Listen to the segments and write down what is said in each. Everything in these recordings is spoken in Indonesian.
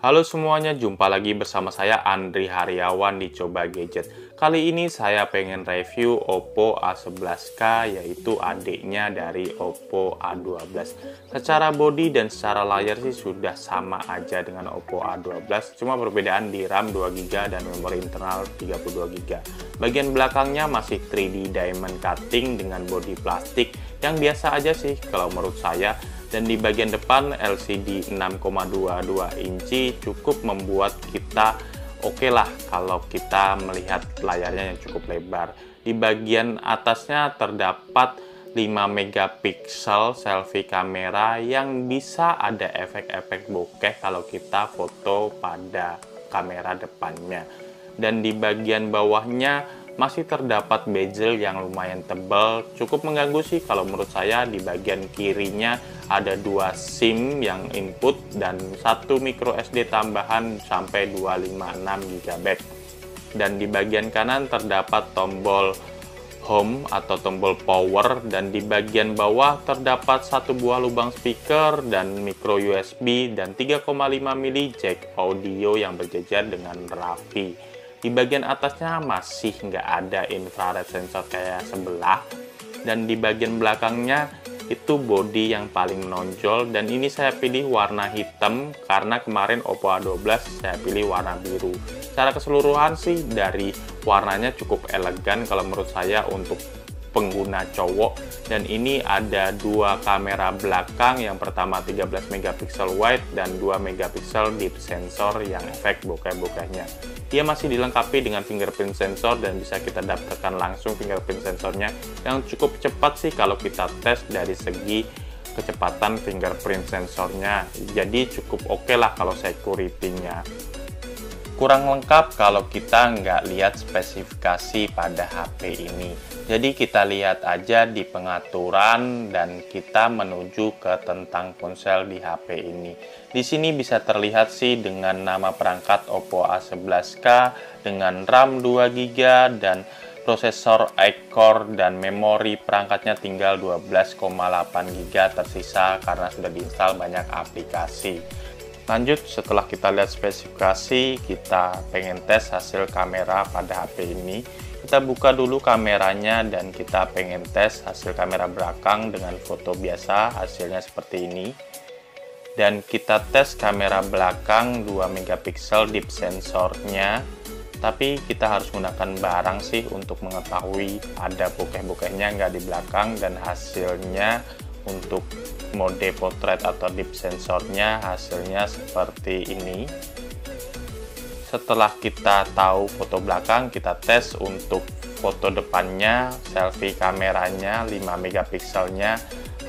Halo semuanya, jumpa lagi bersama saya Andri Haryawan di Coba Gadget. Kali ini saya pengen review Oppo A11K, yaitu adiknya dari Oppo A12. Secara body dan secara layar sih sudah sama aja dengan Oppo A12, cuma perbedaan di RAM 2GB dan memori internal 32GB. Bagian belakangnya masih 3D diamond cutting dengan body plastik yang biasa aja sih kalau menurut saya. Dan di bagian depan LCD 6,22 inci cukup membuat kita oke lah kalau kita melihat layarnya yang cukup lebar. Di bagian atasnya terdapat 5 megapiksel selfie kamera yang bisa ada efek-efek bokeh kalau kita foto pada kamera depannya. Dan di bagian bawahnya masih terdapat bezel yang lumayan tebal, cukup mengganggu sih kalau menurut saya. Di bagian kirinya ada 2 SIM yang input dan 1 micro SD tambahan sampai 256 GB. Dan di bagian kanan terdapat tombol home atau tombol power, dan di bagian bawah terdapat 1 buah lubang speaker dan micro USB dan 3,5 mili jack audio yang berjejer dengan rapi. Di bagian atasnya masih nggak ada infrared sensor kayak sebelah, dan di bagian belakangnya itu body yang paling menonjol, dan ini saya pilih warna hitam karena kemarin Oppo A12 saya pilih warna biru. Secara keseluruhan sih dari warnanya cukup elegan kalau menurut saya untuk pengguna cowok. Dan ini ada 2 kamera belakang, yang pertama 13 megapiksel wide dan 2 megapiksel deep sensor yang efek bokeh-bokehnya. Dia masih dilengkapi dengan fingerprint sensor dan bisa kita dapatkan langsung fingerprint sensornya yang cukup cepat sih kalau kita tes dari segi kecepatan fingerprint sensornya. Jadi cukup oke lah kalau security-nya. Kurang lengkap kalau kita nggak lihat spesifikasi pada HP ini. Jadi kita lihat aja di pengaturan dan kita menuju ke tentang ponsel di HP ini. Di sini bisa terlihat sih dengan nama perangkat Oppo A11K dengan RAM 2GB dan prosesor iCore, dan memori perangkatnya tinggal 12,8GB tersisa karena sudah diinstal banyak aplikasi. Lanjut, setelah kita lihat spesifikasi, kita pengen tes hasil kamera pada HP ini. Kita buka dulu kameranya dan kita pengen tes hasil kamera belakang dengan foto biasa, hasilnya seperti ini. Dan kita tes kamera belakang 2 megapiksel deep sensornya, tapi kita harus menggunakan barang sih untuk mengetahui ada bokeh-bokehnya nggak di belakang. Dan hasilnya untuk mode portrait atau deep sensornya hasilnya seperti ini. Setelah kita tahu foto belakang, kita tes untuk foto depannya, selfie kameranya 5 megapikselnya,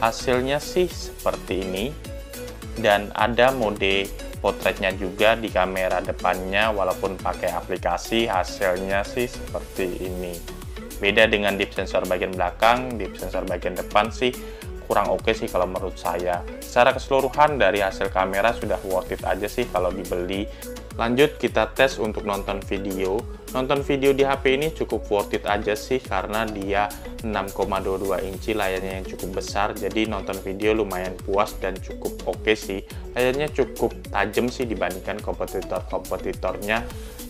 hasilnya sih seperti ini. Dan ada mode portraitnya juga di kamera depannya, walaupun pakai aplikasi hasilnya sih seperti ini. Beda dengan deep sensor bagian belakang, deep sensor bagian depan sih kurang oke sih kalau menurut saya. Secara keseluruhan dari hasil kamera sudah worth it aja sih kalau dibeli. Lanjut kita tes untuk nonton video. Nonton video di HP ini cukup worth it aja sih karena dia 6,22 inci, layarnya yang cukup besar. Jadi nonton video lumayan puas dan cukup oke sih. Layarnya cukup tajam sih dibandingkan kompetitor-kompetitornya,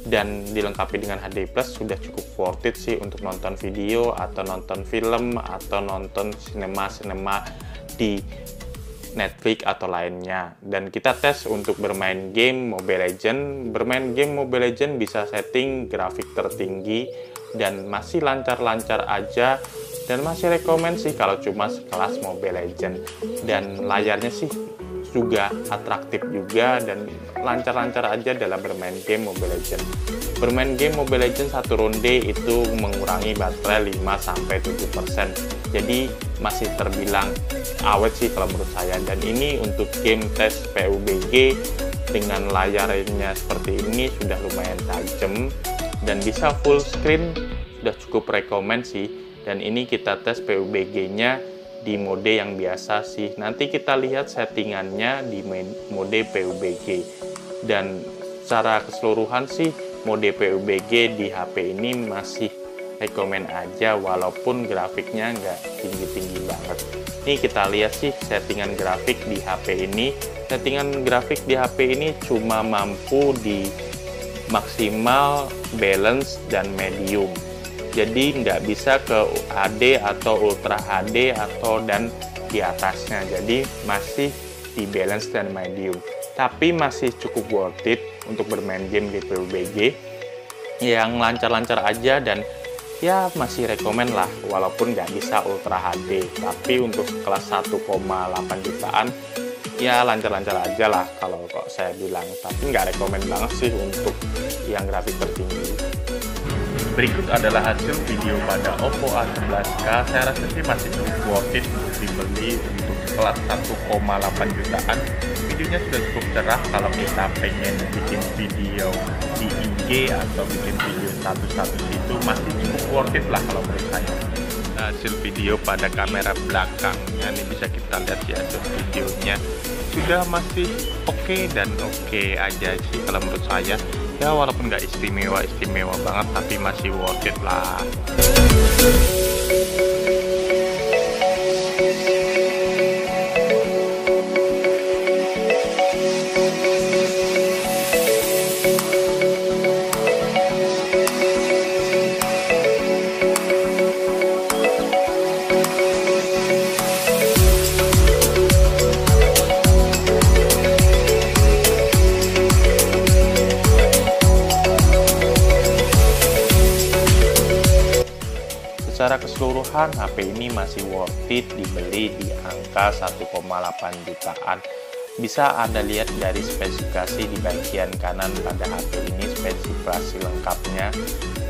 dan dilengkapi dengan HD Plus sudah cukup worth it sih untuk nonton video atau nonton film atau nonton sinema di Netflix atau lainnya. Dan kita tes untuk bermain game Mobile Legends. Bermain game Mobile Legends bisa setting grafik tertinggi dan masih lancar-lancar aja, dan masih rekomen sih kalau cuma sekelas Mobile Legends. Dan layarnya sih juga atraktif juga dan lancar-lancar aja dalam bermain game Mobile Legends. Bermain game Mobile Legends satu ronde itu mengurangi baterai 5-7%. Jadi masih terbilang awet sih kalau menurut saya. Dan ini untuk game tes PUBG dengan layarnya seperti ini sudah lumayan tajam dan bisa full screen, sudah cukup rekomen sih. Dan ini kita tes PUBG-nya di mode yang biasa sih. Nanti kita lihat settingannya di mode PUBG. Dan secara keseluruhan sih mode PUBG di HP ini masih rekomen aja walaupun grafiknya nggak tinggi-tinggi banget. Nih kita lihat sih settingan grafik di HP ini. Settingan grafik di HP ini cuma mampu di maksimal, balance, dan medium. Jadi nggak bisa ke HD atau Ultra HD atau dan di atasnya. Jadi masih di balance dan medium. Tapi masih cukup worth it untuk bermain game di PUBG yang lancar-lancar aja, dan ya masih rekomen lah walaupun nggak bisa Ultra HD. Tapi untuk kelas 1,8 jutaan ya lancar-lancar aja lah kalau kok saya bilang. Tapi nggak rekomen banget sih untuk yang grafik tertinggi. Berikut adalah hasil video pada Oppo A11K. Saya rasa sih masih cukup worth it untuk dibeli untuk kelas 1,8 jutaan. Videonya sudah cukup cerah kalau kita pengen bikin video di IG atau bikin video status-status itu masih cukup worth it lah kalau menurut saya. Hasil video pada kamera belakangnya nih bisa kita lihat ya, hasil videonya sudah masih oke dan oke aja sih kalau menurut saya. Ya walaupun nggak istimewa banget tapi masih worth it lah. Secara keseluruhan, HP ini masih worth it dibeli di angka 1,8 jutaan. Bisa Anda lihat dari spesifikasi di bagian kanan pada HP ini, spesifikasi lengkapnya,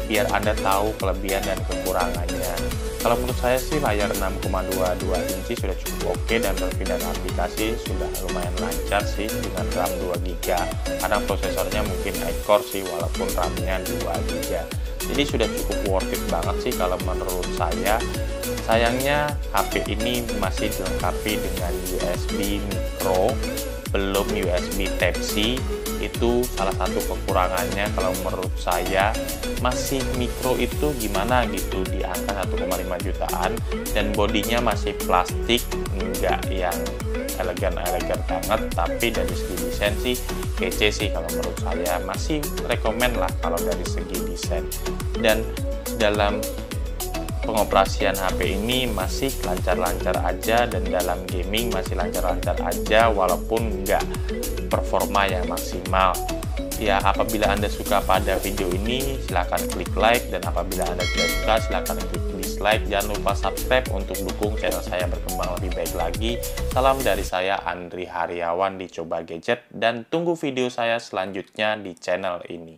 biar Anda tahu kelebihan dan kekurangannya. Kalau menurut saya sih layar 6,22 inci sudah cukup oke, dan perpindahan aplikasi sudah lumayan lancar sih dengan RAM 2GB. Karena prosesornya mungkin i-core sih walaupun RAM-nya 2GB. Jadi sudah cukup worth it banget sih kalau menurut saya. Sayangnya HP ini masih dilengkapi dengan USB micro, belum USB Type-C. Itu salah satu kekurangannya kalau menurut saya. Masih micro itu gimana gitu di angka 1,5 jutaan, dan bodinya masih plastik, enggak yang elegan banget, tapi dari segi desain sih kece sih kalau menurut saya. Masih rekomen lah kalau dari segi desain, dan dalam pengoperasian HP ini masih lancar-lancar aja, dan dalam gaming masih lancar-lancar aja walaupun nggak performa yang maksimal. Ya, apabila Anda suka pada video ini silahkan klik like, dan apabila Anda tidak suka silahkan klik dislike. Jangan lupa subscribe untuk dukung channel saya berkembang lebih baik lagi. Salam dari saya, Andri Haryawan di Coba Gadget, dan tunggu video saya selanjutnya di channel ini.